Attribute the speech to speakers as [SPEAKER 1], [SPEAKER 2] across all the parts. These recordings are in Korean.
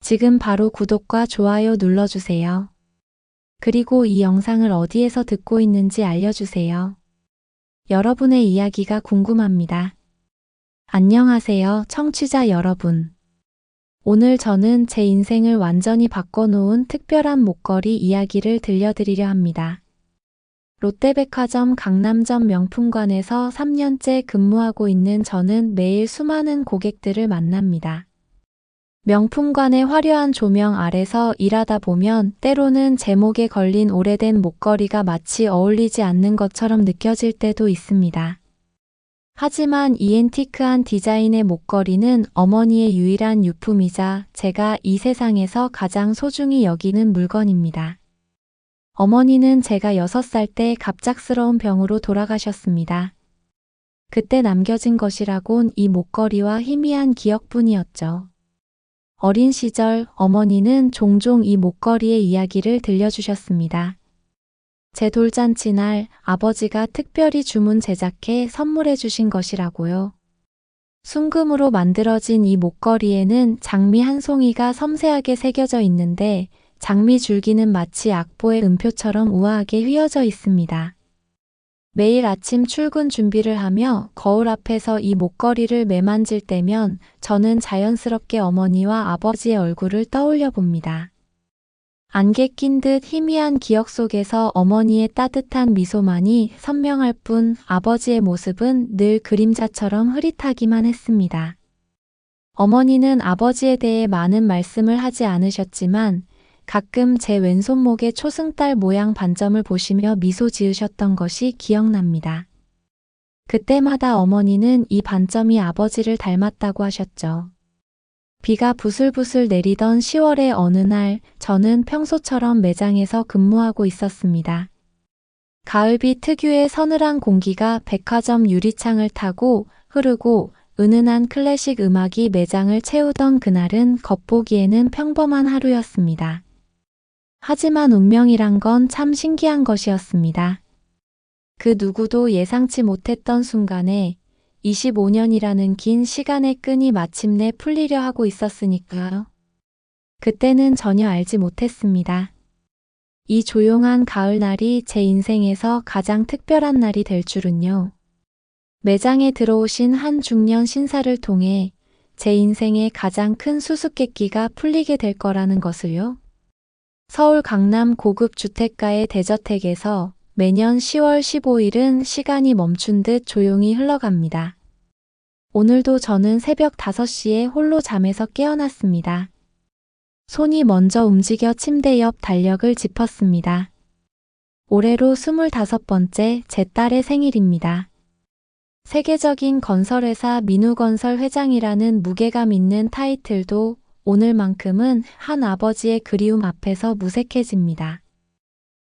[SPEAKER 1] 지금 바로 구독과 좋아요 눌러주세요. 그리고 이 영상을 어디에서 듣고 있는지 알려주세요. 여러분의 이야기가 궁금합니다. 안녕하세요, 청취자 여러분. 오늘 저는 제 인생을 완전히 바꿔놓은 특별한 목걸이 이야기를 들려드리려 합니다. 롯데백화점 강남점 명품관에서 3년째 근무하고 있는 저는 매일 수많은 고객들을 만납니다. 명품관의 화려한 조명 아래서 일하다 보면 때로는 제 목에 걸린 오래된 목걸이가 마치 어울리지 않는 것처럼 느껴질 때도 있습니다. 하지만 이 앤티크한 디자인의 목걸이는 어머니의 유일한 유품이자 제가 이 세상에서 가장 소중히 여기는 물건입니다. 어머니는 제가 6살 때 갑작스러운 병으로 돌아가셨습니다. 그때 남겨진 것이라곤 이 목걸이와 희미한 기억뿐이었죠. 어린 시절 어머니는 종종 이 목걸이의 이야기를 들려주셨습니다. 제 돌잔치 날 아버지가 특별히 주문 제작해 선물해 주신 것이라고요. 순금으로 만들어진 이 목걸이에는 장미 한 송이가 섬세하게 새겨져 있는데 장미 줄기는 마치 악보의 음표처럼 우아하게 휘어져 있습니다. 매일 아침 출근 준비를 하며 거울 앞에서 이 목걸이를 매만질 때면 저는 자연스럽게 어머니와 아버지의 얼굴을 떠올려 봅니다. 안개 낀 듯 희미한 기억 속에서 어머니의 따뜻한 미소만이 선명할 뿐 아버지의 모습은 늘 그림자처럼 흐릿하기만 했습니다. 어머니는 아버지에 대해 많은 말씀을 하지 않으셨지만 가끔 제 왼손목의 초승달 모양 반점을 보시며 미소 지으셨던 것이 기억납니다. 그때마다 어머니는 이 반점이 아버지를 닮았다고 하셨죠. 비가 부슬부슬 내리던 10월의 어느 날 저는 평소처럼 매장에서 근무하고 있었습니다. 가을비 특유의 서늘한 공기가 백화점 유리창을 타고 흐르고 은은한 클래식 음악이 매장을 채우던 그날은 겉보기에는 평범한 하루였습니다. 하지만 운명이란 건 참 신기한 것이었습니다. 그 누구도 예상치 못했던 순간에 25년이라는 긴 시간의 끈이 마침내 풀리려 하고 있었으니까요. 그때는 전혀 알지 못했습니다. 이 조용한 가을날이 제 인생에서 가장 특별한 날이 될 줄은요. 매장에 들어오신 한 중년 신사를 통해 제 인생의 가장 큰 수수께끼가 풀리게 될 거라는 것을요. 서울 강남 고급 주택가의 대저택에서 매년 10월 15일은 시간이 멈춘 듯 조용히 흘러갑니다. 오늘도 저는 새벽 5시에 홀로 잠에서 깨어났습니다. 손이 먼저 움직여 침대 옆 달력을 짚었습니다. 올해로 25번째 제 딸의 생일입니다. 세계적인 건설회사 민우건설 회장이라는 무게감 있는 타이틀도 오늘만큼은 한 아버지의 그리움 앞에서 무색해집니다.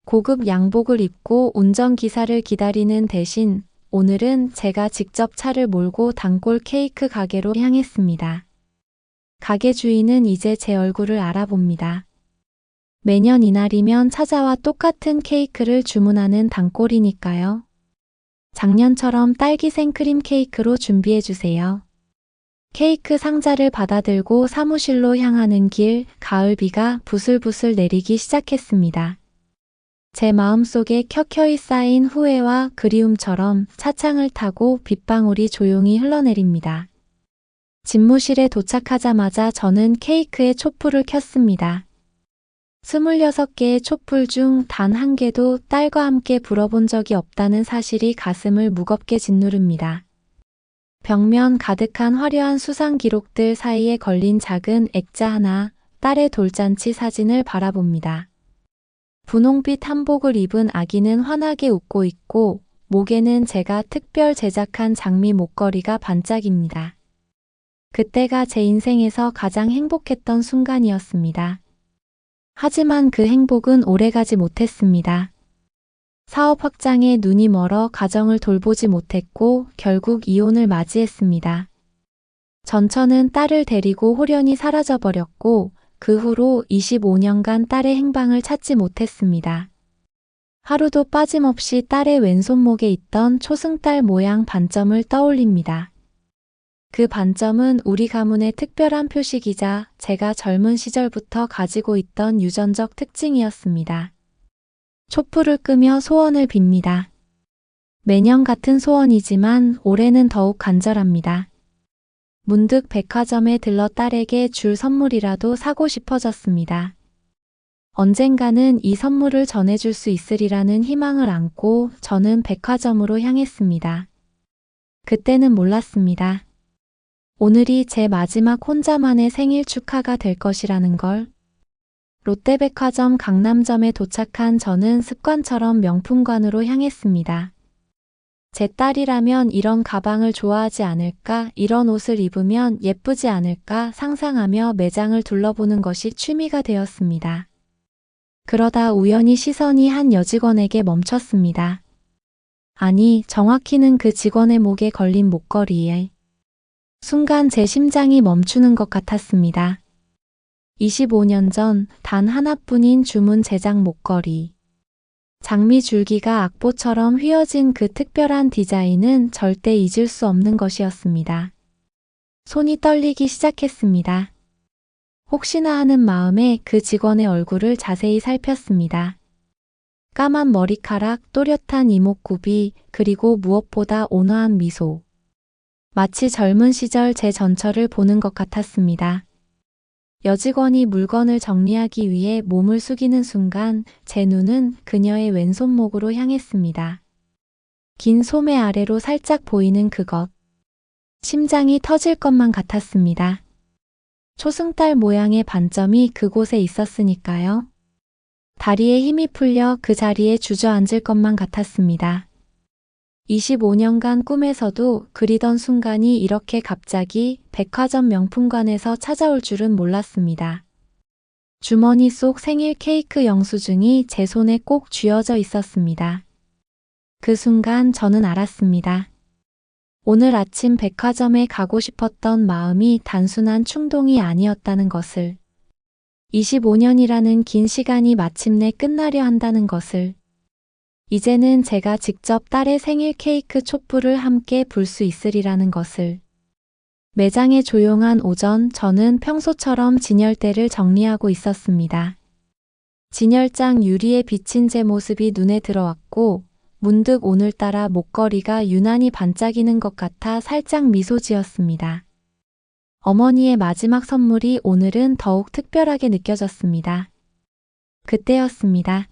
[SPEAKER 1] 고급 양복을 입고 운전기사를 기다리는 대신 오늘은 제가 직접 차를 몰고 단골 케이크 가게로 향했습니다. 가게 주인은 이제 제 얼굴을 알아봅니다. 매년 이날이면 찾아와 똑같은 케이크를 주문하는 단골이니까요. 작년처럼 딸기 생크림 케이크로 준비해주세요. 케이크 상자를 받아들고 사무실로 향하는 길, 가을비가 부슬부슬 내리기 시작했습니다. 제 마음속에 켜켜이 쌓인 후회와 그리움처럼 차창을 타고 빗방울이 조용히 흘러내립니다. 집무실에 도착하자마자 저는 케이크에 촛불을 켰습니다. 26개의 촛불 중 단 한 개도 딸과 함께 불어본 적이 없다는 사실이 가슴을 무겁게 짓누릅니다. 벽면 가득한 화려한 수상 기록들 사이에 걸린 작은 액자 하나, 딸의 돌잔치 사진을 바라봅니다. 분홍빛 한복을 입은 아기는 환하게 웃고 있고 목에는 제가 특별 제작한 장미 목걸이가 반짝입니다. 그때가 제 인생에서 가장 행복했던 순간이었습니다. 하지만 그 행복은 오래가지 못했습니다. 사업 확장에 눈이 멀어 가정을 돌보지 못했고 결국 이혼을 맞이했습니다. 전처는 딸을 데리고 홀연히 사라져버렸고 그 후로 25년간 딸의 행방을 찾지 못했습니다. 하루도 빠짐없이 딸의 왼손목에 있던 초승달 모양 반점을 떠올립니다. 그 반점은 우리 가문의 특별한 표식이자 제가 젊은 시절부터 가지고 있던 유전적 특징이었습니다. 촛불을 끄며 소원을 빕니다. 매년 같은 소원이지만 올해는 더욱 간절합니다. 문득 백화점에 들러 딸에게 줄 선물이라도 사고 싶어졌습니다. 언젠가는 이 선물을 전해줄 수 있으리라는 희망을 안고 저는 백화점으로 향했습니다. 그때는 몰랐습니다. 오늘이 제 마지막 혼자만의 생일 축하가 될 것이라는 걸. 롯데백화점 강남점에 도착한 저는 습관처럼 명품관으로 향했습니다. 제 딸이라면 이런 가방을 좋아하지 않을까, 이런 옷을 입으면 예쁘지 않을까 상상하며 매장을 둘러보는 것이 취미가 되었습니다. 그러다 우연히 시선이 한 여직원에게 멈췄습니다. 아니, 정확히는 그 직원의 목에 걸린 목걸이에. 순간 제 심장이 멈추는 것 같았습니다. 25년 전 단 하나뿐인 주문 제작 목걸이. 장미 줄기가 악보처럼 휘어진 그 특별한 디자인은 절대 잊을 수 없는 것이었습니다. 손이 떨리기 시작했습니다. 혹시나 하는 마음에 그 직원의 얼굴을 자세히 살폈습니다. 까만 머리카락, 또렷한 이목구비, 그리고 무엇보다 온화한 미소. 마치 젊은 시절 제 전처를 보는 것 같았습니다. 여직원이 물건을 정리하기 위해 몸을 숙이는 순간 제 눈은 그녀의 왼손목으로 향했습니다. 긴 소매 아래로 살짝 보이는 그것. 심장이 터질 것만 같았습니다. 초승달 모양의 반점이 그곳에 있었으니까요. 다리에 힘이 풀려 그 자리에 주저앉을 것만 같았습니다. 25년간 꿈에서도 그리던 순간이 이렇게 갑자기 백화점 명품관에서 찾아올 줄은 몰랐습니다. 주머니 속 생일 케이크 영수증이 제 손에 꼭 쥐어져 있었습니다. 그 순간 저는 알았습니다. 오늘 아침 백화점에 가고 싶었던 마음이 단순한 충동이 아니었다는 것을. 25년이라는 긴 시간이 마침내 끝나려 한다는 것을. 이제는 제가 직접 딸의 생일 케이크 촛불을 함께 불 수 있으리라는 것을. 매장의 조용한 오전, 저는 평소처럼 진열대를 정리하고 있었습니다. 진열장 유리에 비친 제 모습이 눈에 들어왔고 문득 오늘따라 목걸이가 유난히 반짝이는 것 같아 살짝 미소 지었습니다. 어머니의 마지막 선물이 오늘은 더욱 특별하게 느껴졌습니다. 그때였습니다.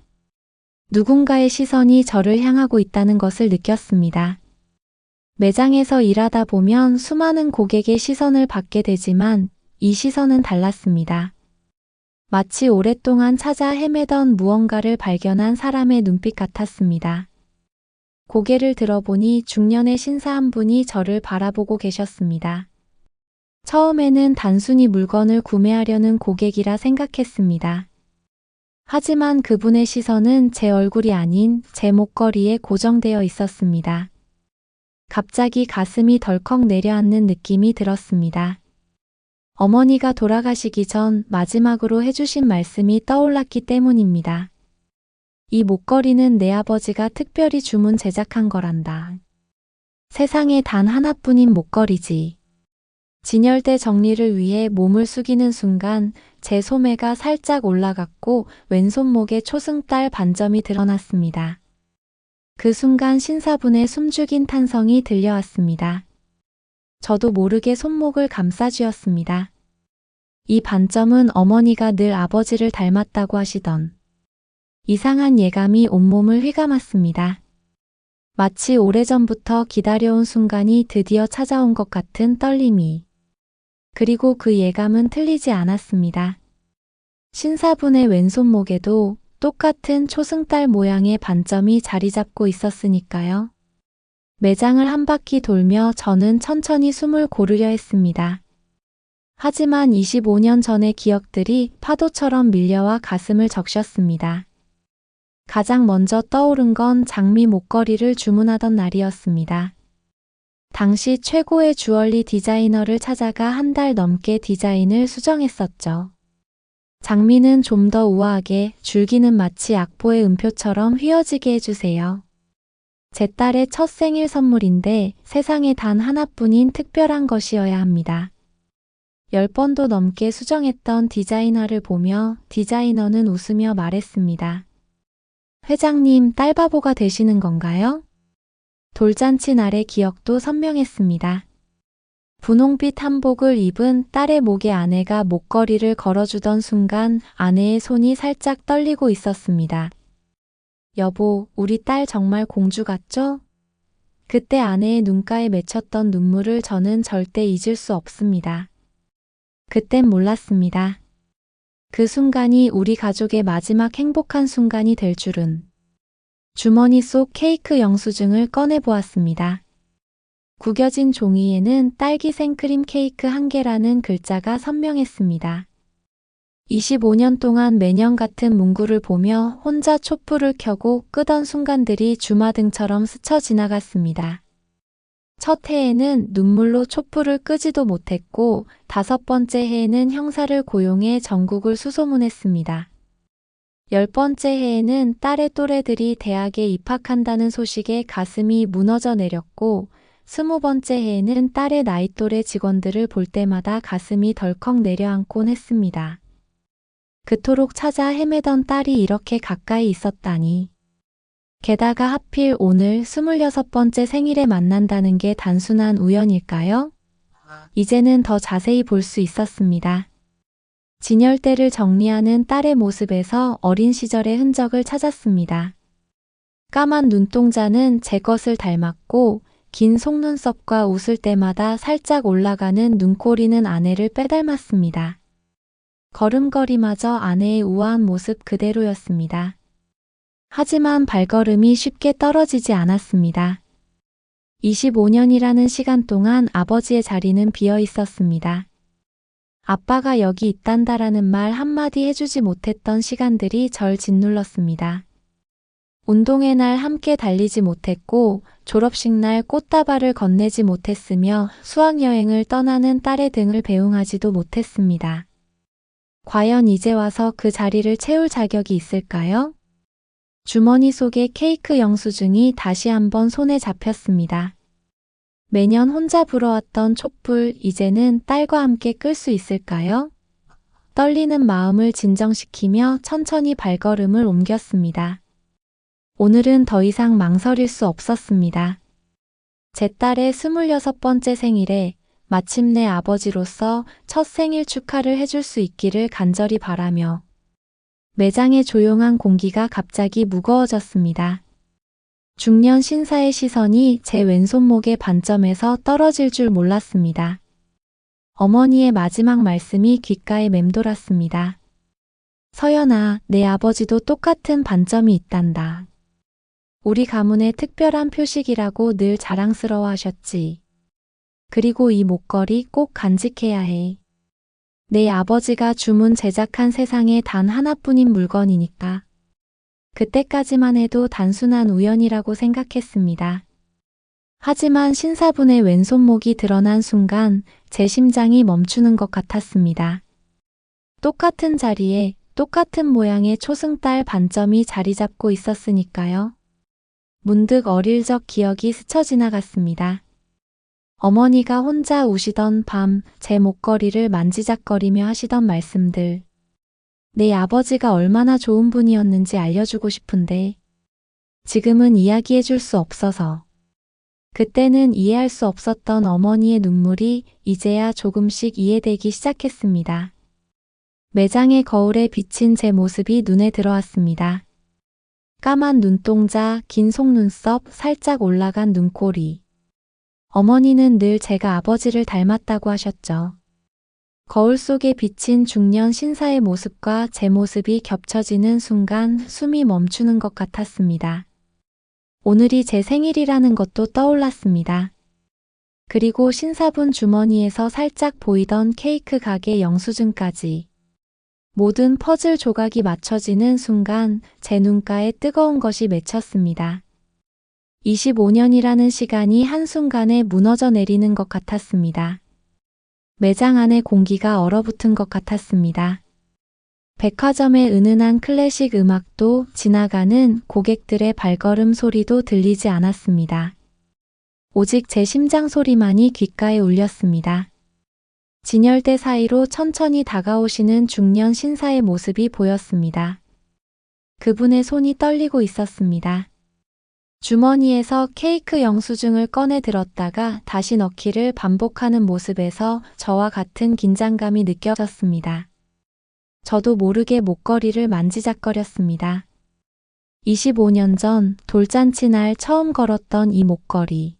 [SPEAKER 1] 누군가의 시선이 저를 향하고 있다는 것을 느꼈습니다. 매장에서 일하다 보면 수많은 고객의 시선을 받게 되지만 이 시선은 달랐습니다. 마치 오랫동안 찾아 헤매던 무언가를 발견한 사람의 눈빛 같았습니다. 고개를 들어보니 중년의 신사 한 분이 저를 바라보고 계셨습니다. 처음에는 단순히 물건을 구매하려는 고객이라 생각했습니다. 하지만 그분의 시선은 제 얼굴이 아닌 제 목걸이에 고정되어 있었습니다. 갑자기 가슴이 덜컥 내려앉는 느낌이 들었습니다. 어머니가 돌아가시기 전 마지막으로 해주신 말씀이 떠올랐기 때문입니다. 이 목걸이는 내 아버지가 특별히 주문 제작한 거란다. 세상에 단 하나뿐인 목걸이지. 진열대 정리를 위해 몸을 숙이는 순간 제 소매가 살짝 올라갔고 왼손목에 초승달 반점이 드러났습니다. 그 순간 신사분의 숨죽인 탄성이 들려왔습니다. 저도 모르게 손목을 감싸쥐었습니다. 이 반점은 어머니가 늘 아버지를 닮았다고 하시던 이상한 예감이 온몸을 휘감았습니다. 마치 오래전부터 기다려온 순간이 드디어 찾아온 것 같은 떨림이. 그리고 그 예감은 틀리지 않았습니다. 신사분의 왼손목에도 똑같은 초승달 모양의 반점이 자리 잡고 있었으니까요. 매장을 한 바퀴 돌며 저는 천천히 숨을 고르려 했습니다. 하지만 25년 전의 기억들이 파도처럼 밀려와 가슴을 적셨습니다. 가장 먼저 떠오른 건 장미 목걸이를 주문하던 날이었습니다. 당시 최고의 주얼리 디자이너를 찾아가 한 달 넘게 디자인을 수정했었죠. 장미는 좀 더 우아하게, 줄기는 마치 악보의 음표처럼 휘어지게 해주세요. 제 딸의 첫 생일 선물인데 세상에 단 하나뿐인 특별한 것이어야 합니다. 10번도 넘게 수정했던 디자이너를 보며 디자이너는 웃으며 말했습니다. 회장님, 딸바보가 되시는 건가요? 돌잔치 날의 기억도 선명했습니다. 분홍빛 한복을 입은 딸의 목에 아내가 목걸이를 걸어주던 순간 아내의 손이 살짝 떨리고 있었습니다. 여보, 우리 딸 정말 공주 같죠? 그때 아내의 눈가에 맺혔던 눈물을 저는 절대 잊을 수 없습니다. 그땐 몰랐습니다. 그 순간이 우리 가족의 마지막 행복한 순간이 될 줄은. 주머니 속 케이크 영수증을 꺼내보았습니다. 구겨진 종이에는 딸기 생크림 케이크 1개라는 글자가 선명했습니다. 25년 동안 매년 같은 문구를 보며 혼자 촛불을 켜고 끄던 순간들이 주마등처럼 스쳐 지나갔습니다. 첫 해에는 눈물로 촛불을 끄지도 못했고 5번째 해에는 형사를 고용해 전국을 수소문했습니다. 10번째 해에는 딸의 또래들이 대학에 입학한다는 소식에 가슴이 무너져 내렸고 20번째 해에는 딸의 나이 또래 직원들을 볼 때마다 가슴이 덜컥 내려앉곤 했습니다. 그토록 찾아 헤매던 딸이 이렇게 가까이 있었다니. 게다가 하필 오늘 26번째 생일에 만난다는 게 단순한 우연일까요? 이제는 더 자세히 볼 수 있었습니다. 진열대를 정리하는 딸의 모습에서 어린 시절의 흔적을 찾았습니다. 까만 눈동자는 제 것을 닮았고 긴 속눈썹과 웃을 때마다 살짝 올라가는 눈꼬리는 아내를 빼닮았습니다. 걸음걸이마저 아내의 우아한 모습 그대로였습니다. 하지만 발걸음이 쉽게 떨어지지 않았습니다. 25년이라는 시간 동안 아버지의 자리는 비어 있었습니다. 아빠가 여기 있단다라는 말 한마디 해주지 못했던 시간들이 절 짓눌렀습니다. 운동회 날 함께 달리지 못했고 졸업식 날 꽃다발을 건네지 못했으며 수학여행을 떠나는 딸의 등을 배웅하지도 못했습니다. 과연 이제 와서 그 자리를 채울 자격이 있을까요? 주머니 속의 케이크 영수증이 다시 한번 손에 잡혔습니다. 매년 혼자 불어왔던 촛불, 이제는 딸과 함께 끌 수 있을까요? 떨리는 마음을 진정시키며 천천히 발걸음을 옮겼습니다. 오늘은 더 이상 망설일 수 없었습니다. 제 딸의 26번째 생일에 마침내 아버지로서 첫 생일 축하를 해줄 수 있기를 간절히 바라며 매장의 조용한 공기가 갑자기 무거워졌습니다. 중년 신사의 시선이 제 왼손목의 반점에서 떨어질 줄 몰랐습니다. 어머니의 마지막 말씀이 귓가에 맴돌았습니다. 서연아, 내 아버지도 똑같은 반점이 있단다. 우리 가문의 특별한 표식이라고 늘 자랑스러워하셨지. 그리고 이 목걸이 꼭 간직해야 해. 내 아버지가 주문 제작한 세상에 단 하나뿐인 물건이니까. 그때까지만 해도 단순한 우연이라고 생각했습니다. 하지만 신사분의 왼손목이 드러난 순간 제 심장이 멈추는 것 같았습니다. 똑같은 자리에 똑같은 모양의 초승달 반점이 자리 잡고 있었으니까요. 문득 어릴 적 기억이 스쳐 지나갔습니다. 어머니가 혼자 우시던 밤 제 목걸이를 만지작거리며 하시던 말씀들. 내 아버지가 얼마나 좋은 분이었는지 알려주고 싶은데 지금은 이야기해 줄 수 없어서. 그때는 이해할 수 없었던 어머니의 눈물이 이제야 조금씩 이해되기 시작했습니다. 매장의 거울에 비친 제 모습이 눈에 들어왔습니다. 까만 눈동자, 긴 속눈썹, 살짝 올라간 눈꼬리. 어머니는 늘 제가 아버지를 닮았다고 하셨죠. 거울 속에 비친 중년 신사의 모습과 제 모습이 겹쳐지는 순간 숨이 멈추는 것 같았습니다. 오늘이 제 생일이라는 것도 떠올랐습니다. 그리고 신사분 주머니에서 살짝 보이던 케이크 가게 영수증까지. 모든 퍼즐 조각이 맞춰지는 순간 제 눈가에 뜨거운 것이 맺혔습니다. 25년이라는 시간이 한순간에 무너져 내리는 것 같았습니다. 매장 안의 공기가 얼어붙은 것 같았습니다. 백화점의 은은한 클래식 음악도 지나가는 고객들의 발걸음 소리도 들리지 않았습니다. 오직 제 심장 소리만이 귓가에 울렸습니다. 진열대 사이로 천천히 다가오시는 중년 신사의 모습이 보였습니다. 그분의 손이 떨리고 있었습니다. 주머니에서 케이크 영수증을 꺼내 들었다가 다시 넣기를 반복하는 모습에서 저와 같은 긴장감이 느껴졌습니다. 저도 모르게 목걸이를 만지작거렸습니다. 25년 전 돌잔치 날 처음 걸었던 이 목걸이.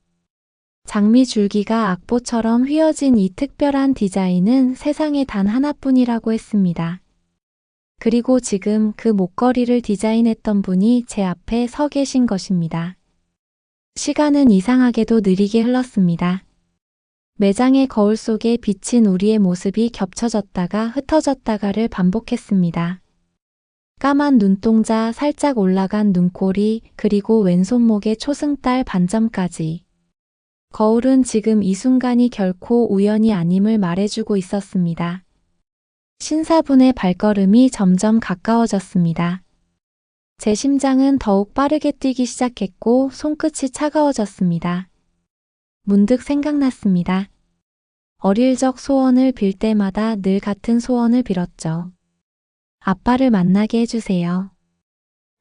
[SPEAKER 1] 장미 줄기가 악보처럼 휘어진 이 특별한 디자인은 세상에 단 하나뿐이라고 했습니다. 그리고 지금 그 목걸이를 디자인했던 분이 제 앞에 서 계신 것입니다. 시간은 이상하게도 느리게 흘렀습니다. 매장의 거울 속에 비친 우리의 모습이 겹쳐졌다가 흩어졌다가를 반복했습니다. 까만 눈동자, 살짝 올라간 눈꼬리, 그리고 왼손목에 초승달 반점까지. 거울은 지금 이 순간이 결코 우연이 아님을 말해주고 있었습니다. 신사분의 발걸음이 점점 가까워졌습니다. 제 심장은 더욱 빠르게 뛰기 시작했고 손끝이 차가워졌습니다. 문득 생각났습니다. 어릴 적 소원을 빌 때마다 늘 같은 소원을 빌었죠. 아빠를 만나게 해주세요.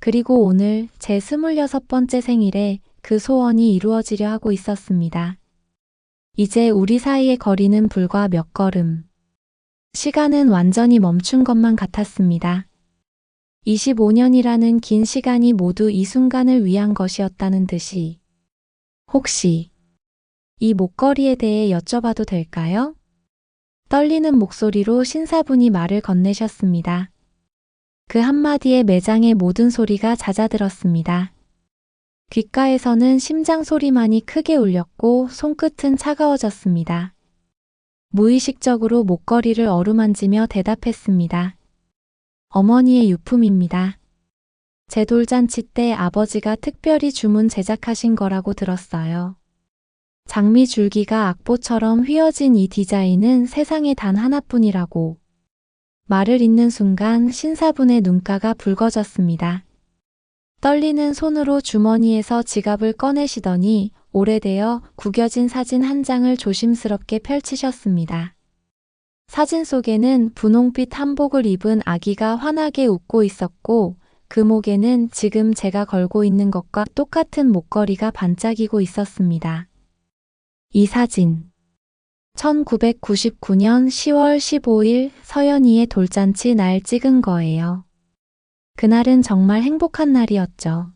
[SPEAKER 1] 그리고 오늘 제 26번째 생일에 그 소원이 이루어지려 하고 있었습니다. 이제 우리 사이의 거리는 불과 몇 걸음. 시간은 완전히 멈춘 것만 같았습니다. 25년이라는 긴 시간이 모두 이 순간을 위한 것이었다는 듯이. 혹시 이 목걸이에 대해 여쭤봐도 될까요? 떨리는 목소리로 신사분이 말을 건네셨습니다. 그 한마디에 매장의 모든 소리가 잦아들었습니다. 귓가에서는 심장 소리만이 크게 울렸고 손끝은 차가워졌습니다. 무의식적으로 목걸이를 어루만지며 대답했습니다. 어머니의 유품입니다. 제 돌잔치 때 아버지가 특별히 주문 제작하신 거라고 들었어요. 장미 줄기가 악보처럼 휘어진 이 디자인은 세상에 단 하나뿐이라고. 말을 잇는 순간 신사분의 눈가가 붉어졌습니다. 떨리는 손으로 주머니에서 지갑을 꺼내시더니 오래되어 구겨진 사진 한 장을 조심스럽게 펼치셨습니다. 사진 속에는 분홍빛 한복을 입은 아기가 환하게 웃고 있었고 그 목에는 지금 제가 걸고 있는 것과 똑같은 목걸이가 반짝이고 있었습니다. 이 사진. 1999년 10월 15일 서연이의 돌잔치 날 찍은 거예요. 그날은 정말 행복한 날이었죠.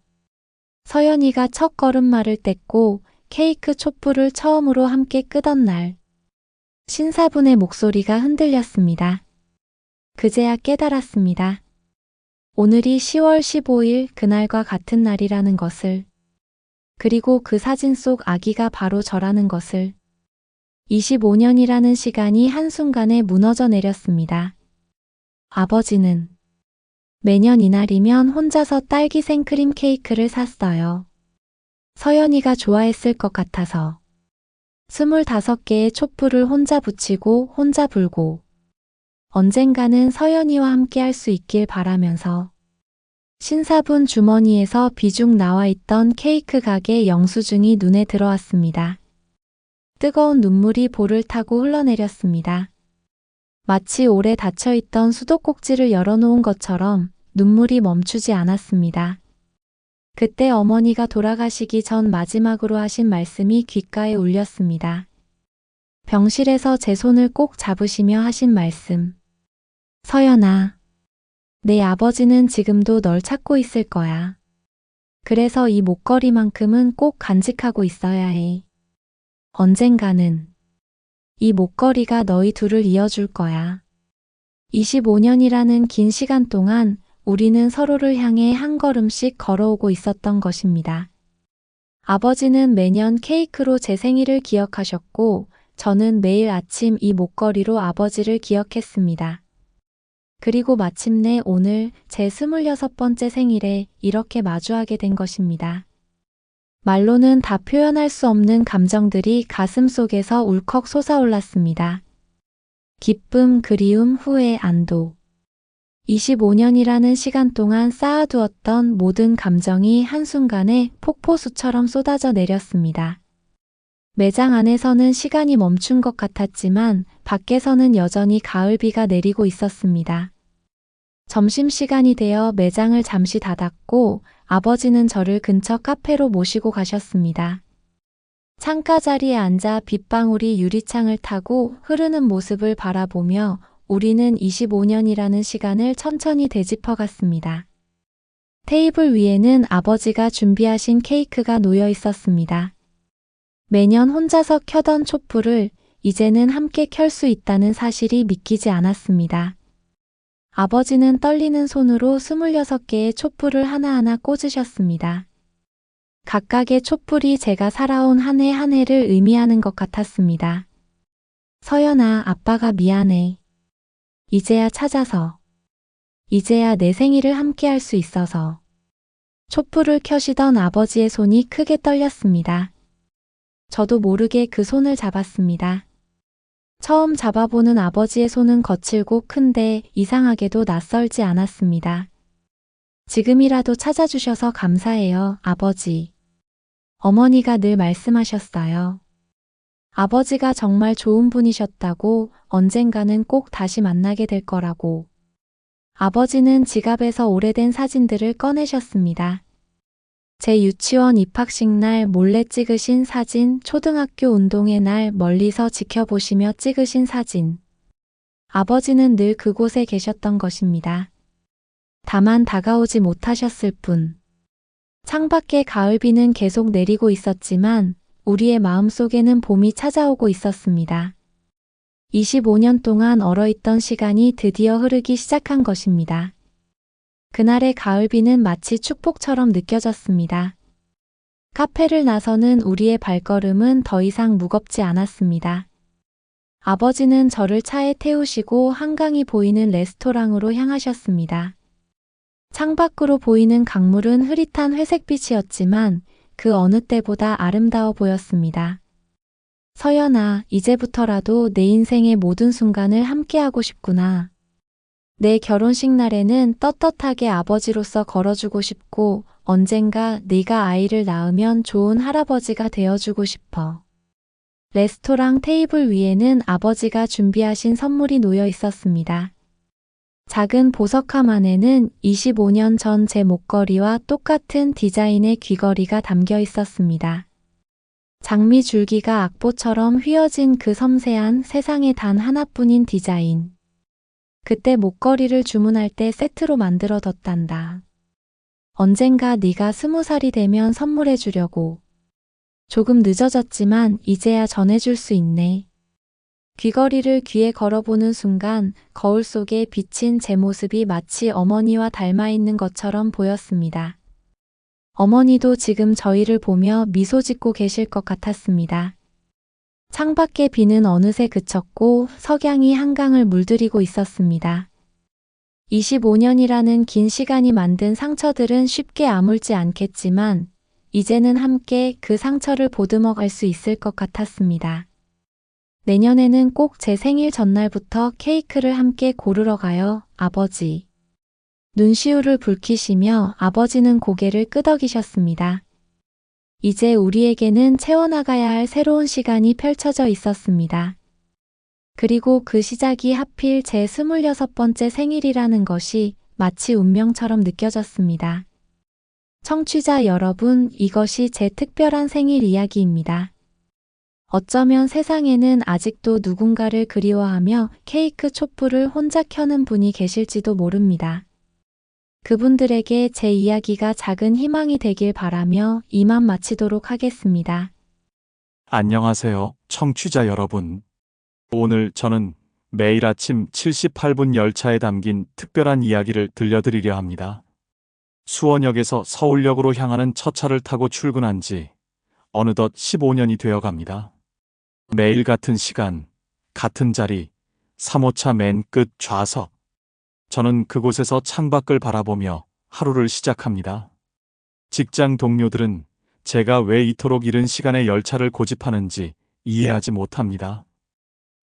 [SPEAKER 1] 서연이가 첫 걸음마를 뗐고 케이크 촛불을 처음으로 함께 끄던 날. 신사분의 목소리가 흔들렸습니다. 그제야 깨달았습니다. 오늘이 10월 15일 그날과 같은 날이라는 것을. 그리고 그 사진 속 아기가 바로 저라는 것을. 25년이라는 시간이 한순간에 무너져 내렸습니다. 아버지는 매년 이날이면 혼자서 딸기 생크림 케이크를 샀어요. 서연이가 좋아했을 것 같아서. 25개의 촛불을 혼자 붙이고 혼자 불고 언젠가는 서연이와 함께 할 수 있길 바라면서 신사분 주머니에서 비중 나와 있던 케이크 가게 영수증이 눈에 들어왔습니다. 뜨거운 눈물이 볼을 타고 흘러내렸습니다. 마치 오래 닫혀있던 수도꼭지를 열어놓은 것처럼 눈물이 멈추지 않았습니다. 그때 어머니가 돌아가시기 전 마지막으로 하신 말씀이 귓가에 울렸습니다. 병실에서 제 손을 꼭 잡으시며 하신 말씀. 서연아, 내 아버지는 지금도 널 찾고 있을 거야. 그래서 이 목걸이만큼은 꼭 간직하고 있어야 해. 언젠가는 이 목걸이가 너희 둘을 이어줄 거야. 25년이라는 긴 시간 동안 우리는 서로를 향해 한 걸음씩 걸어오고 있었던 것입니다. 아버지는 매년 케이크로 제 생일을 기억하셨고 저는 매일 아침 이 목걸이로 아버지를 기억했습니다. 그리고 마침내 오늘 제 26번째 생일에 이렇게 마주하게 된 것입니다. 말로는 다 표현할 수 없는 감정들이 가슴 속에서 울컥 솟아올랐습니다. 기쁨, 그리움, 후회, 안도. 25년이라는 시간 동안 쌓아두었던 모든 감정이 한순간에 폭포수처럼 쏟아져 내렸습니다. 매장 안에서는 시간이 멈춘 것 같았지만 밖에서는 여전히 가을비가 내리고 있었습니다. 점심시간이 되어 매장을 잠시 닫았고 아버지는 저를 근처 카페로 모시고 가셨습니다. 창가 자리에 앉아 빗방울이 유리창을 타고 흐르는 모습을 바라보며 우리는 25년이라는 시간을 천천히 되짚어 갔습니다. 테이블 위에는 아버지가 준비하신 케이크가 놓여 있었습니다. 매년 혼자서 켜던 촛불을 이제는 함께 켤 수 있다는 사실이 믿기지 않았습니다. 아버지는 떨리는 손으로 26개의 촛불을 하나하나 꽂으셨습니다. 각각의 촛불이 제가 살아온 한 해 한 해를 의미하는 것 같았습니다. 서연아, 아빠가 미안해. 이제야 찾아서. 이제야 내 생일을 함께 할 수 있어서. 촛불을 켜시던 아버지의 손이 크게 떨렸습니다. 저도 모르게 그 손을 잡았습니다. 처음 잡아보는 아버지의 손은 거칠고 큰데 이상하게도 낯설지 않았습니다. 지금이라도 찾아주셔서 감사해요, 아버지. 어머니가 늘 말씀하셨어요. 아버지가 정말 좋은 분이셨다고, 언젠가는 꼭 다시 만나게 될 거라고. 아버지는 지갑에서 오래된 사진들을 꺼내셨습니다. 제 유치원 입학식 날 몰래 찍으신 사진, 초등학교 운동회 날 멀리서 지켜보시며 찍으신 사진. 아버지는 늘 그곳에 계셨던 것입니다. 다만 다가오지 못하셨을 뿐. 창밖에 가을비는 계속 내리고 있었지만 우리의 마음속에는 봄이 찾아오고 있었습니다. 25년 동안 얼어있던 시간이 드디어 흐르기 시작한 것입니다. 그날의 가을비는 마치 축복처럼 느껴졌습니다. 카페를 나서는 우리의 발걸음은 더 이상 무겁지 않았습니다. 아버지는 저를 차에 태우시고 한강이 보이는 레스토랑으로 향하셨습니다. 창밖으로 보이는 강물은 흐릿한 회색빛이었지만 그 어느 때보다 아름다워 보였습니다. 서연아, 이제부터라도 내 인생의 모든 순간을 함께하고 싶구나. 내 결혼식 날에는 떳떳하게 아버지로서 걸어주고 싶고 언젠가 네가 아이를 낳으면 좋은 할아버지가 되어주고 싶어. 레스토랑 테이블 위에는 아버지가 준비하신 선물이 놓여 있었습니다. 작은 보석함 안에는 25년 전 제 목걸이와 똑같은 디자인의 귀걸이가 담겨 있었습니다. 장미 줄기가 악보처럼 휘어진 그 섬세한 세상에 단 하나뿐인 디자인. 그때 목걸이를 주문할 때 세트로 만들어뒀단다. 언젠가 네가 20살이 되면 선물해 주려고. 조금 늦어졌지만 이제야 전해줄 수 있네. 귀걸이를 귀에 걸어보는 순간 거울 속에 비친 제 모습이 마치 어머니와 닮아 있는 것처럼 보였습니다. 어머니도 지금 저희를 보며 미소 짓고 계실 것 같았습니다. 창밖의 비는 어느새 그쳤고 석양이 한강을 물들이고 있었습니다. 25년이라는 긴 시간이 만든 상처들은 쉽게 아물지 않겠지만 이제는 함께 그 상처를 보듬어 갈 수 있을 것 같았습니다. 내년에는 꼭 제 생일 전날부터 케이크를 함께 고르러 가요, 아버지. 눈시울을 붉히시며 아버지는 고개를 끄덕이셨습니다. 이제 우리에게는 채워나가야 할 새로운 시간이 펼쳐져 있었습니다. 그리고 그 시작이 하필 제 26번째 생일이라는 것이 마치 운명처럼 느껴졌습니다. 청취자 여러분, 이것이 제 특별한 생일 이야기입니다. 어쩌면 세상에는 아직도 누군가를 그리워하며 케이크 촛불을 혼자 켜는 분이 계실지도 모릅니다. 그분들에게 제 이야기가 작은 희망이 되길 바라며 이만 마치도록 하겠습니다.
[SPEAKER 2] 안녕하세요, 청취자 여러분. 오늘 저는 매일 아침 78분 열차에 담긴 특별한 이야기를 들려드리려 합니다. 수원역에서 서울역으로 향하는 첫 차를 타고 출근한 지 어느덧 15년이 되어 갑니다. 매일 같은 시간, 같은 자리, 3호차 맨 끝 좌석. 저는 그곳에서 창밖을 바라보며 하루를 시작합니다. 직장 동료들은 제가 왜 이토록 이른 시간에 열차를 고집하는지 이해하지 못합니다.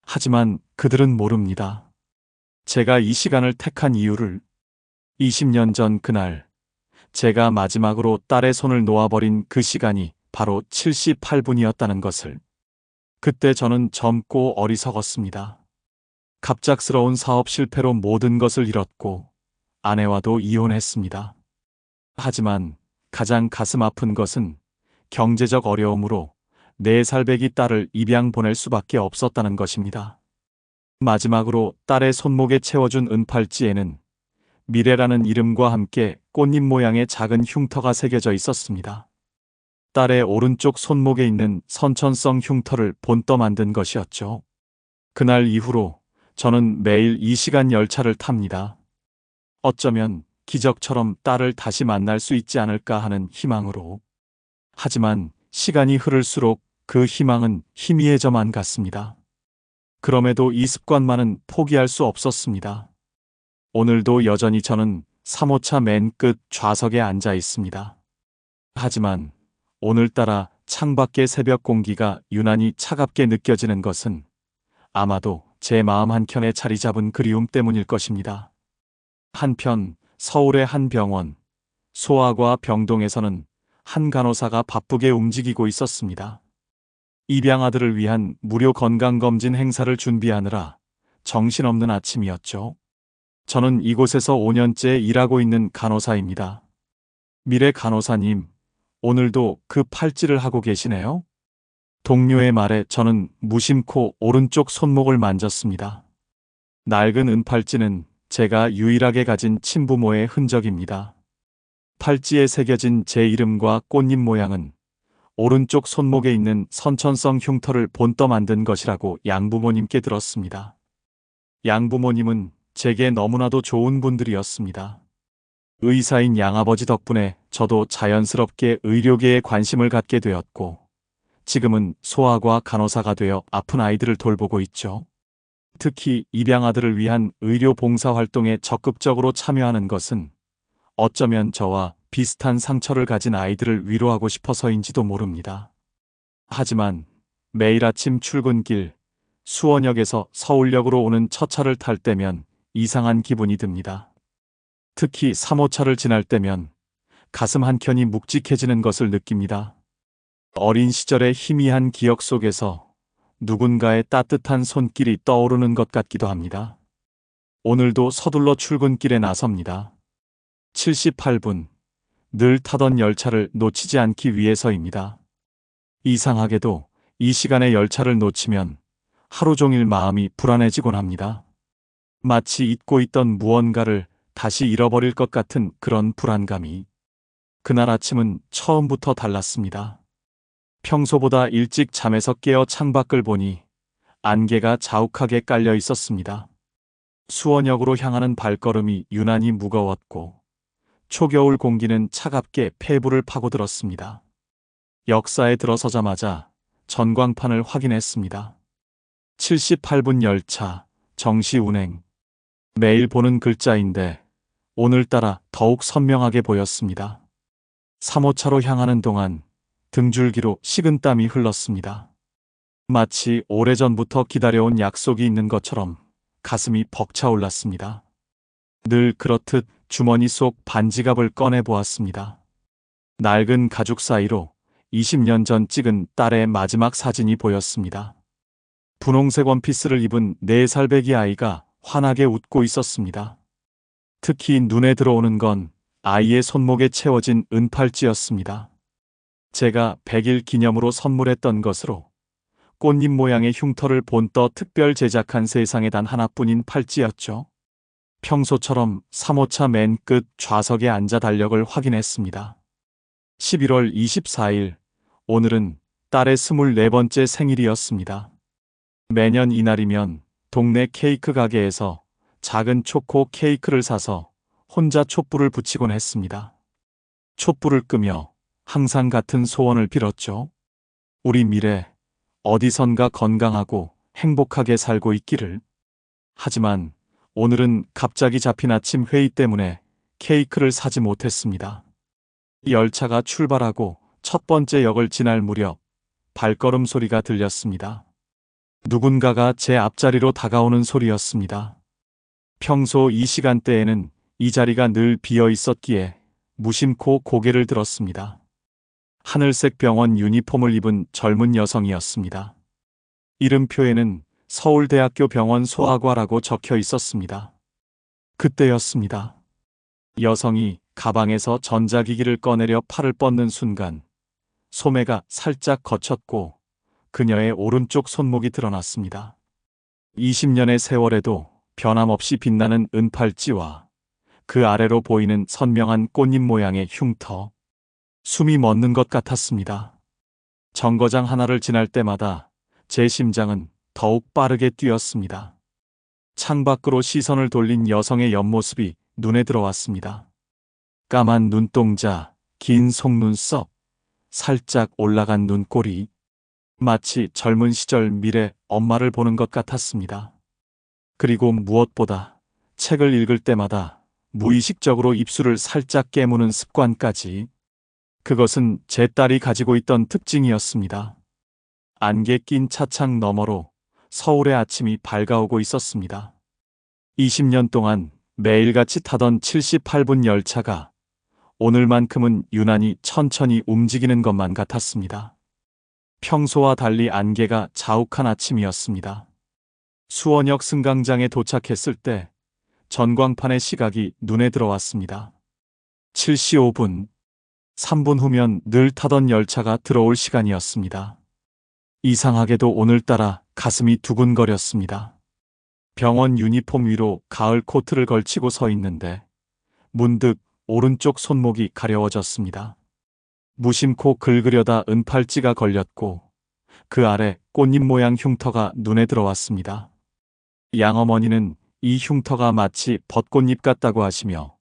[SPEAKER 2] 하지만 그들은 모릅니다. 제가 이 시간을 택한 이유를. 20년 전 그날, 제가 마지막으로 딸의 손을 놓아버린 그 시간이 바로 78분이었다는 것을. 그때 저는 젊고 어리석었습니다. 갑작스러운 사업 실패로 모든 것을 잃었고, 아내와도 이혼했습니다. 하지만 가장 가슴 아픈 것은 경제적 어려움으로 4살배기 딸을 입양 보낼 수밖에 없었다는 것입니다. 마지막으로 딸의 손목에 채워준 은팔찌에는 미래라는 이름과 함께 꽃잎 모양의 작은 흉터가 새겨져 있었습니다. 딸의 오른쪽 손목에 있는 선천성 흉터를 본떠 만든 것이었죠. 그날 이후로 저는 매일 이 시간 열차를 탑니다. 어쩌면 기적처럼 딸을 다시 만날 수 있지 않을까 하는 희망으로. 하지만 시간이 흐를수록 그 희망은 희미해져만 갔습니다. 그럼에도 이 습관만은 포기할 수 없었습니다. 오늘도 여전히 저는 3호차 맨 끝 좌석에 앉아 있습니다. 하지만 오늘따라 창밖의 새벽 공기가 유난히 차갑게 느껴지는 것은 아마도 제 마음 한켠에 자리 잡은 그리움 때문일 것입니다. 한편 서울의 한 병원, 소아과 병동에서는 한 간호사가 바쁘게 움직이고 있었습니다. 입양아들을 위한 무료 건강검진 행사를 준비하느라 정신없는 아침이었죠. 저는 이곳에서 5년째 일하고 있는 간호사입니다. 미래 간호사님, 오늘도 그 팔찌를 하고 계시네요? 동료의 말에 저는 무심코 오른쪽 손목을 만졌습니다. 낡은 은팔찌는 제가 유일하게 가진 친부모의 흔적입니다. 팔찌에 새겨진 제 이름과 꽃잎 모양은 오른쪽 손목에 있는 선천성 흉터를 본떠 만든 것이라고 양부모님께 들었습니다. 양부모님은 제게 너무나도 좋은 분들이었습니다. 의사인 양아버지 덕분에 저도 자연스럽게 의료계에 관심을 갖게 되었고, 지금은 소아과 간호사가 되어 아픈 아이들을 돌보고 있죠. 특히 입양아들을 위한 의료 봉사 활동에 적극적으로 참여하는 것은 어쩌면 저와 비슷한 상처를 가진 아이들을 위로하고 싶어서인지도 모릅니다. 하지만 매일 아침 출근길 수원역에서 서울역으로 오는 첫 차를 탈 때면 이상한 기분이 듭니다. 특히 3호차를 지날 때면 가슴 한켠이 묵직해지는 것을 느낍니다. 어린 시절의 희미한 기억 속에서 누군가의 따뜻한 손길이 떠오르는 것 같기도 합니다. 오늘도 서둘러 출근길에 나섭니다. 78분, 늘 타던 열차를 놓치지 않기 위해서입니다. 이상하게도 이 시간에 열차를 놓치면 하루 종일 마음이 불안해지곤 합니다. 마치 잊고 있던 무언가를 다시 잃어버릴 것 같은 그런 불안감이. 그날 아침은 처음부터 달랐습니다. 평소보다 일찍 잠에서 깨어 창밖을 보니 안개가 자욱하게 깔려 있었습니다. 수원역으로 향하는 발걸음이 유난히 무거웠고 초겨울 공기는 차갑게 폐부를 파고들었습니다. 역사에 들어서자마자 전광판을 확인했습니다. 78분 열차, 정시 운행. 매일 보는 글자인데 오늘따라 더욱 선명하게 보였습니다. 3호차로 향하는 동안 등줄기로 식은땀이 흘렀습니다. 마치 오래전부터 기다려온 약속이 있는 것처럼 가슴이 벅차올랐습니다. 늘 그렇듯 주머니 속 반지갑을 꺼내 보았습니다. 낡은 가죽 사이로 20년 전 찍은 딸의 마지막 사진이 보였습니다. 분홍색 원피스를 입은 4살배기 아이가 환하게 웃고 있었습니다. 특히 눈에 들어오는 건 아이의 손목에 채워진 은팔찌였습니다. 제가 100일 기념으로 선물했던 것으로 꽃잎 모양의 흉터를 본떠 특별 제작한 세상에 단 하나뿐인 팔찌였죠. 평소처럼 3호차 맨 끝 좌석에 앉아 달력을 확인했습니다. 11월 24일, 오늘은 딸의 24번째 생일이었습니다. 매년 이날이면 동네 케이크 가게에서 작은 초코 케이크를 사서 혼자 촛불을 붙이곤 했습니다. 촛불을 끄며 항상 같은 소원을 빌었죠. 우리 미래, 어디선가 건강하고 행복하게 살고 있기를. 하지만 오늘은 갑자기 잡힌 아침 회의 때문에 케이크를 사지 못했습니다. 열차가 출발하고 첫 번째 역을 지날 무렵 발걸음 소리가 들렸습니다. 누군가가 제 앞자리로 다가오는 소리였습니다. 평소 이 시간대에는 이 자리가 늘 비어 있었기에 무심코 고개를 들었습니다. 하늘색 병원 유니폼을 입은 젊은 여성이었습니다. 이름표에는 서울대학교 병원 소아과라고 적혀 있었습니다. 그때였습니다. 여성이 가방에서 전자기기를 꺼내려 팔을 뻗는 순간 소매가 살짝 걷혔고 그녀의 오른쪽 손목이 드러났습니다. 20년의 세월에도 변함없이 빛나는 은팔찌와 그 아래로 보이는 선명한 꽃잎 모양의 흉터. 숨이 멎는 것 같았습니다. 정거장 하나를 지날 때마다 제 심장은 더욱 빠르게 뛰었습니다. 창밖으로 시선을 돌린 여성의 옆모습이 눈에 들어왔습니다. 까만 눈동자, 긴 속눈썹, 살짝 올라간 눈꼬리. 마치 젊은 시절 미래 엄마를 보는 것 같았습니다. 그리고 무엇보다 책을 읽을 때마다 무의식적으로 입술을 살짝 깨무는 습관까지. 그것은 제 딸이 가지고 있던 특징이었습니다. 안개 낀 차창 너머로 서울의 아침이 밝아오고 있었습니다. 20년 동안 매일같이 타던 78분 열차가 오늘만큼은 유난히 천천히 움직이는 것만 같았습니다. 평소와 달리 안개가 자욱한 아침이었습니다. 수원역 승강장에 도착했을 때 전광판의 시각이 눈에 들어왔습니다. 7시 5분. 3분 후면 늘 타던 열차가 들어올 시간이었습니다. 이상하게도 오늘따라 가슴이 두근거렸습니다. 병원 유니폼 위로 가을 코트를 걸치고 서 있는데 문득 오른쪽 손목이 가려워졌습니다. 무심코 긁으려다 은팔찌가 걸렸고 그 아래 꽃잎 모양 흉터가 눈에 들어왔습니다. 양어머니는 이 흉터가 마치 벚꽃잎 같다고 하시며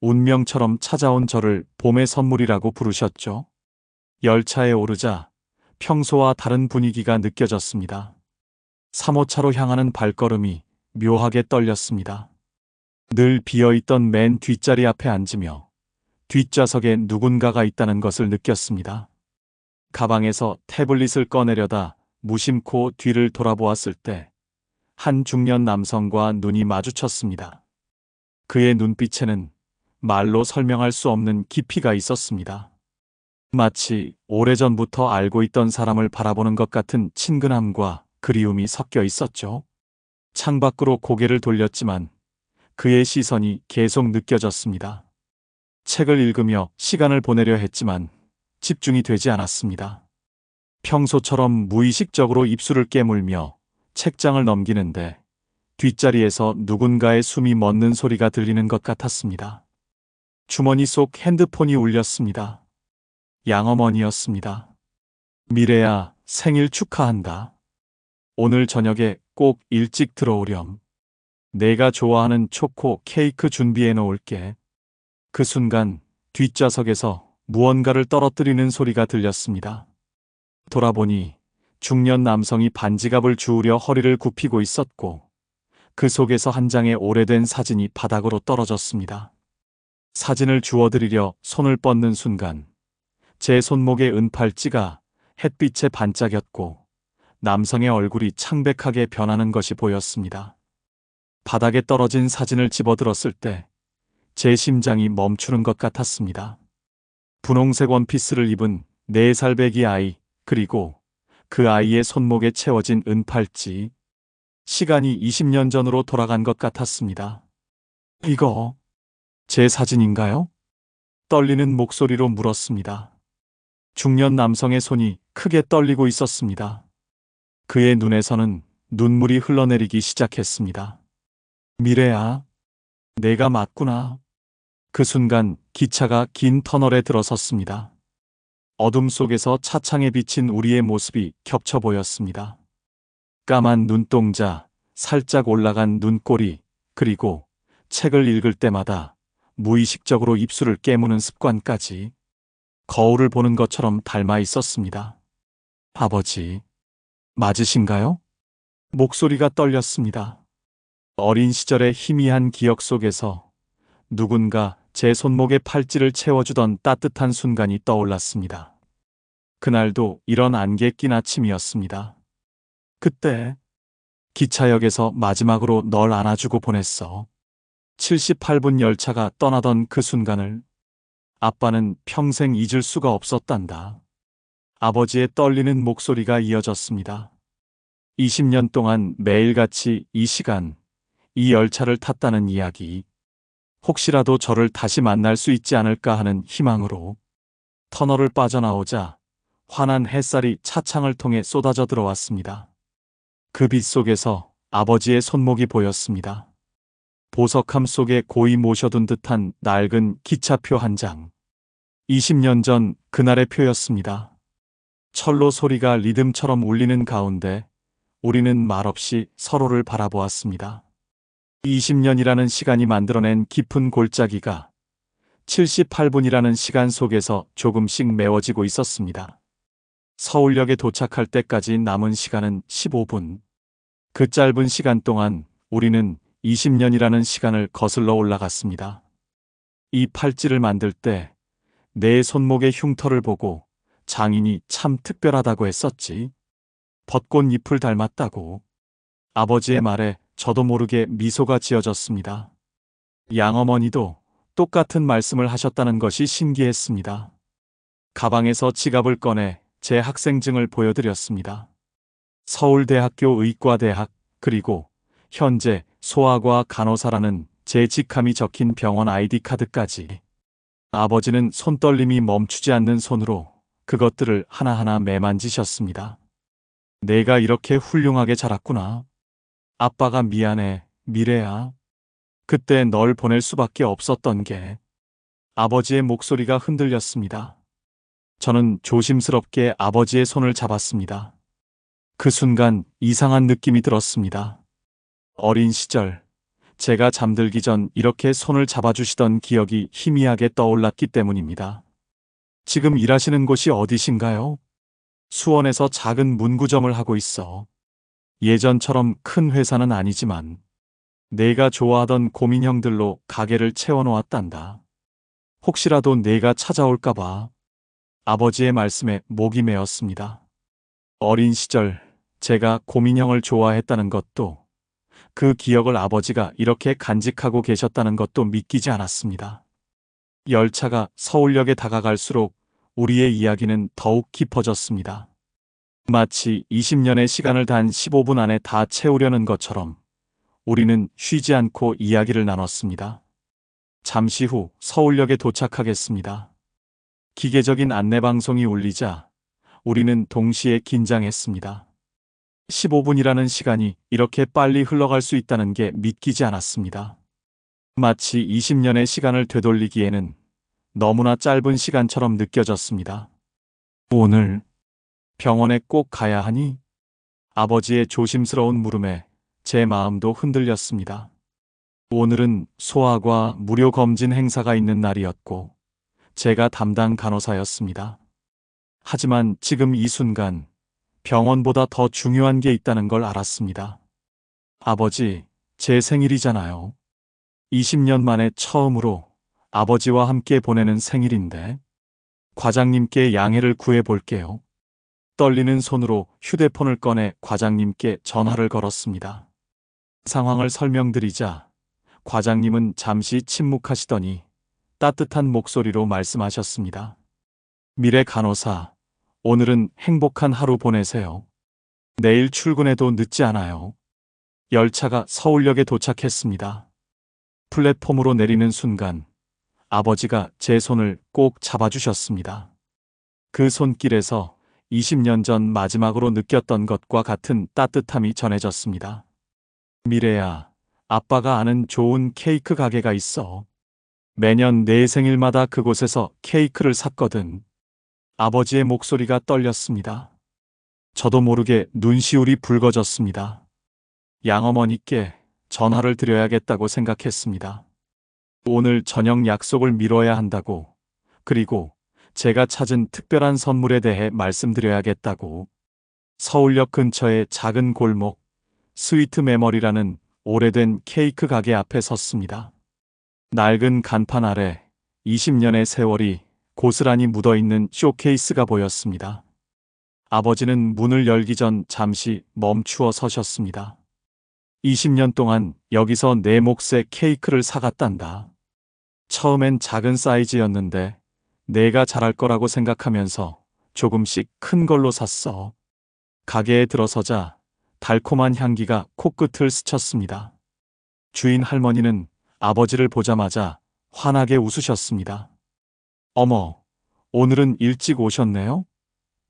[SPEAKER 2] 운명처럼 찾아온 저를 봄의 선물이라고 부르셨죠. 열차에 오르자 평소와 다른 분위기가 느껴졌습니다. 3호차로 향하는 발걸음이 묘하게 떨렸습니다. 늘 비어있던 맨 뒷자리 앞에 앉으며 뒷좌석에 누군가가 있다는 것을 느꼈습니다. 가방에서 태블릿을 꺼내려다 무심코 뒤를 돌아보았을 때 한 중년 남성과 눈이 마주쳤습니다. 그의 눈빛에는 말로 설명할 수 없는 깊이가 있었습니다. 마치 오래전부터 알고 있던 사람을 바라보는 것 같은 친근함과 그리움이 섞여 있었죠. 창밖으로 고개를 돌렸지만 그의 시선이 계속 느껴졌습니다. 책을 읽으며 시간을 보내려 했지만 집중이 되지 않았습니다. 평소처럼 무의식적으로 입술을 깨물며 책장을 넘기는데 뒷자리에서 누군가의 숨이 멎는 소리가 들리는 것 같았습니다. 주머니 속 핸드폰이 울렸습니다. 양어머니였습니다. 미래야, 생일 축하한다. 오늘 저녁에 꼭 일찍 들어오렴. 내가 좋아하는 초코 케이크 준비해 놓을게. 그 순간 뒷좌석에서 무언가를 떨어뜨리는 소리가 들렸습니다. 돌아보니 중년 남성이 반지갑을 주우려 허리를 굽히고 있었고 그 속에서 한 장의 오래된 사진이 바닥으로 떨어졌습니다. 사진을 주워드리려 손을 뻗는 순간 제 손목의 은팔찌가 햇빛에 반짝였고 남성의 얼굴이 창백하게 변하는 것이 보였습니다. 바닥에 떨어진 사진을 집어들었을 때 제 심장이 멈추는 것 같았습니다. 분홍색 원피스를 입은 4살 배기 아이, 그리고 그 아이의 손목에 채워진 은팔찌. 시간이 20년 전으로 돌아간 것 같았습니다. 이거 제 사진인가요? 떨리는 목소리로 물었습니다. 중년 남성의 손이 크게 떨리고 있었습니다. 그의 눈에서는 눈물이 흘러내리기 시작했습니다. 미래야, 내가 맞구나. 그 순간 기차가 긴 터널에 들어섰습니다. 어둠 속에서 차창에 비친 우리의 모습이 겹쳐 보였습니다. 까만 눈동자, 살짝 올라간 눈꼬리, 그리고 책을 읽을 때마다 무의식적으로 입술을 깨무는 습관까지 거울을 보는 것처럼 닮아 있었습니다. 아버지, 맞으신가요? 목소리가 떨렸습니다. 어린 시절의 희미한 기억 속에서 누군가 제 손목에 팔찌를 채워주던 따뜻한 순간이 떠올랐습니다. 그날도 이런 안개 낀 아침이었습니다. 그때 기차역에서 마지막으로 널 안아주고 보냈어. 78분 열차가 떠나던 그 순간을 아빠는 평생 잊을 수가 없었단다. 아버지의 떨리는 목소리가 이어졌습니다. 20년 동안 매일같이 이 시간, 이 열차를 탔다는 이야기. 혹시라도 저를 다시 만날 수 있지 않을까 하는 희망으로 터널을 빠져나오자 환한 햇살이 차창을 통해 쏟아져 들어왔습니다. 그 빛 속에서 아버지의 손목이 보였습니다. 보석함 속에 고이 모셔둔 듯한 낡은 기차표 한 장. 20년 전 그날의 표였습니다. 철로 소리가 리듬처럼 울리는 가운데 우리는 말없이 서로를 바라보았습니다. 20년이라는 시간이 만들어낸 깊은 골짜기가 78분이라는 시간 속에서 조금씩 메워지고 있었습니다. 서울역에 도착할 때까지 남은 시간은 15분. 그 짧은 시간 동안 우리는 20년이라는 시간을 거슬러 올라갔습니다. 이 팔찌를 만들 때 내 손목의 흉터를 보고 장인이 참 특별하다고 했었지. 벚꽃 잎을 닮았다고. 아버지의 말에 저도 모르게 미소가 지어졌습니다. 양어머니도 똑같은 말씀을 하셨다는 것이 신기했습니다. 가방에서 지갑을 꺼내 제 학생증을 보여드렸습니다. 서울대학교 의과대학, 그리고 현재 소아과 간호사라는 제 직함이 적힌 병원 아이디 카드까지. 아버지는 손떨림이 멈추지 않는 손으로 그것들을 하나하나 매만지셨습니다. 내가 이렇게 훌륭하게 자랐구나. 아빠가 미안해, 미래야. 그때 널 보낼 수밖에 없었던 게. 아버지의 목소리가 흔들렸습니다. 저는 조심스럽게 아버지의 손을 잡았습니다. 그 순간 이상한 느낌이 들었습니다. 어린 시절, 제가 잠들기 전 이렇게 손을 잡아주시던 기억이 희미하게 떠올랐기 때문입니다. 지금 일하시는 곳이 어디신가요? 수원에서 작은 문구점을 하고 있어. 예전처럼 큰 회사는 아니지만 내가 좋아하던 고민형들로 가게를 채워놓았단다. 혹시라도 내가 찾아올까봐. 아버지의 말씀에 목이 메었습니다. 어린 시절 제가 고민형을 좋아했다는 것도, 그 기억을 아버지가 이렇게 간직하고 계셨다는 것도 믿기지 않았습니다. 열차가 서울역에 다가갈수록 우리의 이야기는 더욱 깊어졌습니다. 마치 20년의 시간을 단 15분 안에 다 채우려는 것처럼 우리는 쉬지 않고 이야기를 나눴습니다. 잠시 후 서울역에 도착하겠습니다. 기계적인 안내방송이 울리자 우리는 동시에 긴장했습니다. 15분이라는 시간이 이렇게 빨리 흘러갈 수 있다는 게 믿기지 않았습니다. 마치 20년의 시간을 되돌리기에는 너무나 짧은 시간처럼 느껴졌습니다. 오늘 병원에 꼭 가야 하니? 아버지의 조심스러운 물음에 제 마음도 흔들렸습니다. 오늘은 소아과 무료 검진 행사가 있는 날이었고 제가 담당 간호사였습니다. 하지만 지금 이 순간 병원보다 더 중요한 게 있다는 걸 알았습니다. 아버지, 제 생일이잖아요. 20년 만에 처음으로 아버지와 함께 보내는 생일인데 과장님께 양해를 구해볼게요. 떨리는 손으로 휴대폰을 꺼내 과장님께 전화를 걸었습니다. 상황을 설명드리자 과장님은 잠시 침묵하시더니 따뜻한 목소리로 말씀하셨습니다. 미래 간호사, 오늘은 행복한 하루 보내세요. 내일 출근해도 늦지 않아요. 열차가 서울역에 도착했습니다. 플랫폼으로 내리는 순간 아버지가 제 손을 꼭 잡아주셨습니다. 그 손길에서 20년 전 마지막으로 느꼈던 것과 같은 따뜻함이 전해졌습니다. 미래야, 아빠가 아는 좋은 케이크 가게가 있어. 매년 내 생일마다 그곳에서 케이크를 샀거든. 아버지의 목소리가 떨렸습니다. 저도 모르게 눈시울이 붉어졌습니다. 양어머니께 전화를 드려야겠다고 생각했습니다. 오늘 저녁 약속을 미뤄야 한다고, 그리고 제가 찾은 특별한 선물에 대해 말씀드려야겠다고. 서울역 근처의 작은 골목, 스위트 메모리라는 오래된 케이크 가게 앞에 섰습니다. 낡은 간판 아래 20년의 세월이 고스란히 묻어있는 쇼케이스가 보였습니다. 아버지는 문을 열기 전 잠시 멈추어 서셨습니다. 20년 동안 여기서 내 몫의 케이크를 사갔단다. 처음엔 작은 사이즈였는데 내가 잘할 거라고 생각하면서 조금씩 큰 걸로 샀어. 가게에 들어서자 달콤한 향기가 코끝을 스쳤습니다. 주인 할머니는 아버지를 보자마자 환하게 웃으셨습니다. 어머, 오늘은 일찍 오셨네요?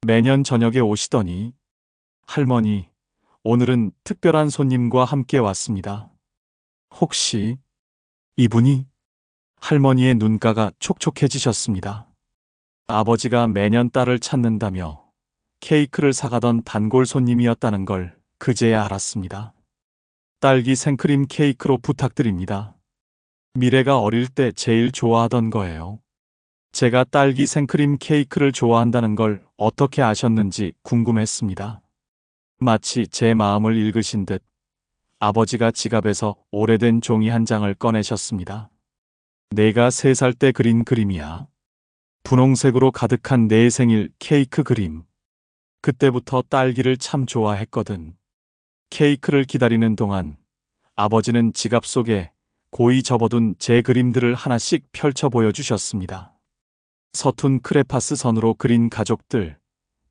[SPEAKER 2] 매년 저녁에 오시더니. 할머니, 오늘은 특별한 손님과 함께 왔습니다. 혹시 이분이? 할머니의 눈가가 촉촉해지셨습니다. 아버지가 매년 딸을 찾는다며 케이크를 사가던 단골 손님이었다는 걸 그제야 알았습니다. 딸기 생크림 케이크로 부탁드립니다. 미래가 어릴 때 제일 좋아하던 거예요. 제가 딸기 생크림 케이크를 좋아한다는 걸 어떻게 아셨는지 궁금했습니다. 마치 제 마음을 읽으신 듯 아버지가 지갑에서 오래된 종이 한 장을 꺼내셨습니다. 내가 3살 때 그린 그림이야. 분홍색으로 가득한 내 생일 케이크 그림. 그때부터 딸기를 참 좋아했거든. 케이크를 기다리는 동안 아버지는 지갑 속에 고이 접어둔 제 그림들을 하나씩 펼쳐 보여주셨습니다. 서툰 크레파스 선으로 그린 가족들,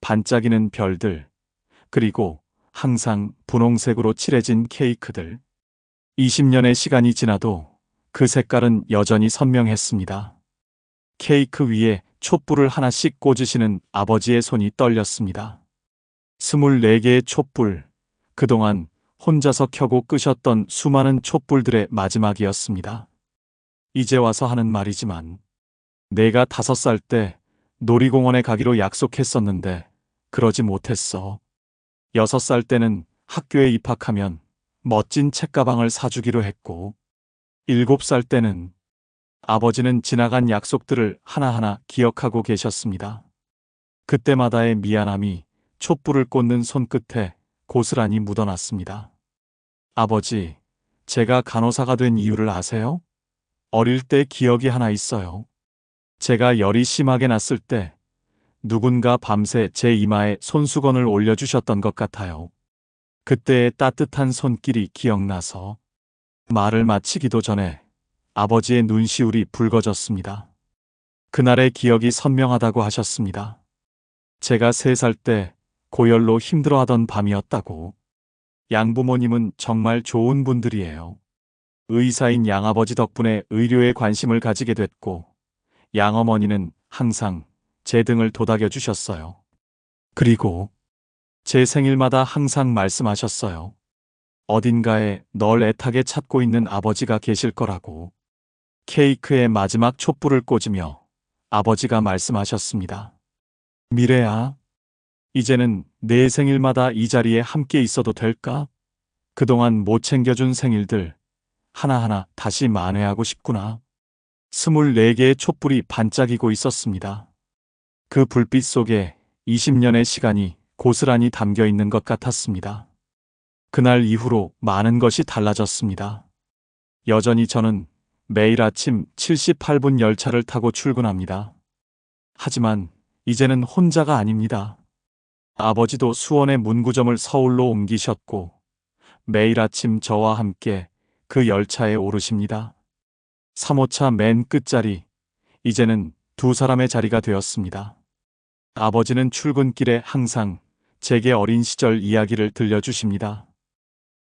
[SPEAKER 2] 반짝이는 별들, 그리고 항상 분홍색으로 칠해진 케이크들. 20년의 시간이 지나도 그 색깔은 여전히 선명했습니다. 케이크 위에 촛불을 하나씩 꽂으시는 아버지의 손이 떨렸습니다. 24개의 촛불, 그동안 혼자서 켜고 끄셨던 수많은 촛불들의 마지막이었습니다. 이제 와서 하는 말이지만 내가 5살 때 놀이공원에 가기로 약속했었는데 그러지 못했어. 6살 때는 학교에 입학하면 멋진 책가방을 사주기로 했고 7살 때는 아버지는 지나간 약속들을 하나하나 기억하고 계셨습니다. 그때마다의 미안함이 촛불을 꽂는 손끝에 고스란히 묻어났습니다. 아버지, 제가 간호사가 된 이유를 아세요? 어릴 때 기억이 하나 있어요. 제가 열이 심하게 났을 때 누군가 밤새 제 이마에 손수건을 올려주셨던 것 같아요. 그때의 따뜻한 손길이 기억나서 말을 마치기도 전에 아버지의 눈시울이 붉어졌습니다. 그날의 기억이 선명하다고 하셨습니다. 제가 3살 때 고열로 힘들어하던 밤이었다고. 양부모님은 정말 좋은 분들이에요. 의사인 양아버지 덕분에 의료에 관심을 가지게 됐고, 양어머니는 항상 제 등을 도닥여 주셨어요. 그리고 제 생일마다 항상 말씀하셨어요. 어딘가에 널 애타게 찾고 있는 아버지가 계실 거라고. 케이크의 마지막 촛불을 꽂으며 아버지가 말씀하셨습니다. 미래야, 이제는 내 생일마다 이 자리에 함께 있어도 될까? 그동안 못 챙겨준 생일들 하나하나 다시 만회하고 싶구나. 24개의 촛불이 반짝이고 있었습니다. 그 불빛 속에 20년의 시간이 고스란히 담겨 있는 것 같았습니다. 그날 이후로 많은 것이 달라졌습니다. 여전히 저는 매일 아침 78분 열차를 타고 출근합니다. 하지만 이제는 혼자가 아닙니다. 아버지도 수원의 문구점을 서울로 옮기셨고 매일 아침 저와 함께 그 열차에 오르십니다. 3호차 맨 끝자리, 이제는 2사람의 자리가 되었습니다. 아버지는 출근길에 항상 제게 어린 시절 이야기를 들려주십니다.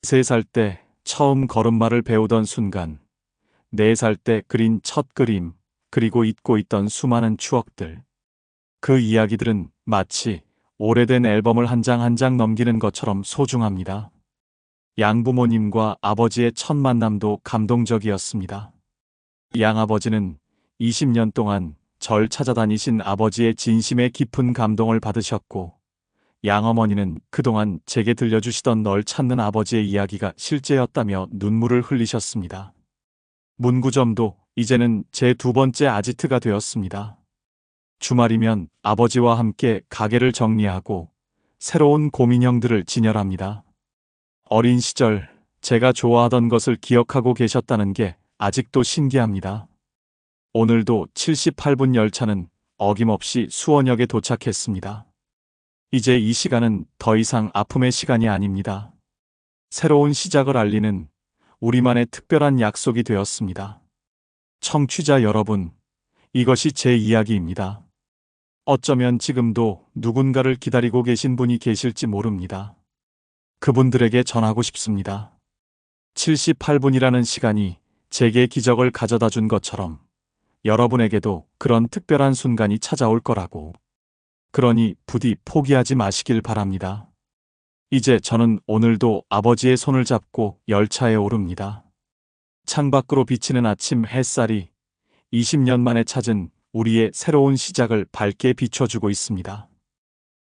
[SPEAKER 2] 3살 때 처음 걸음마를 배우던 순간, 4살 때 그린 첫 그림, 그리고 잊고 있던 수많은 추억들. 그 이야기들은 마치 오래된 앨범을 한 장 한 장 넘기는 것처럼 소중합니다. 양부모님과 아버지의 첫 만남도 감동적이었습니다. 양아버지는 20년 동안 절 찾아다니신 아버지의 진심에 깊은 감동을 받으셨고, 양어머니는 그동안 제게 들려주시던 널 찾는 아버지의 이야기가 실제였다며 눈물을 흘리셨습니다. 문구점도 이제는 제 2번째 아지트가 되었습니다. 주말이면 아버지와 함께 가게를 정리하고 새로운 고민형들을 진열합니다. 어린 시절 제가 좋아하던 것을 기억하고 계셨다는 게 아직도 신기합니다. 오늘도 78분 열차는 어김없이 수원역에 도착했습니다. 이제 이 시간은 더 이상 아픔의 시간이 아닙니다. 새로운 시작을 알리는 우리만의 특별한 약속이 되었습니다. 청취자 여러분, 이것이 제 이야기입니다. 어쩌면 지금도 누군가를 기다리고 계신 분이 계실지 모릅니다. 그분들에게 전하고 싶습니다. 78분이라는 시간이 제게 기적을 가져다 준 것처럼 여러분에게도 그런 특별한 순간이 찾아올 거라고. 그러니 부디 포기하지 마시길 바랍니다. 이제 저는 오늘도 아버지의 손을 잡고 열차에 오릅니다. 창밖으로 비치는 아침 햇살이 20년 만에 찾은 우리의 새로운 시작을 밝게 비춰주고 있습니다.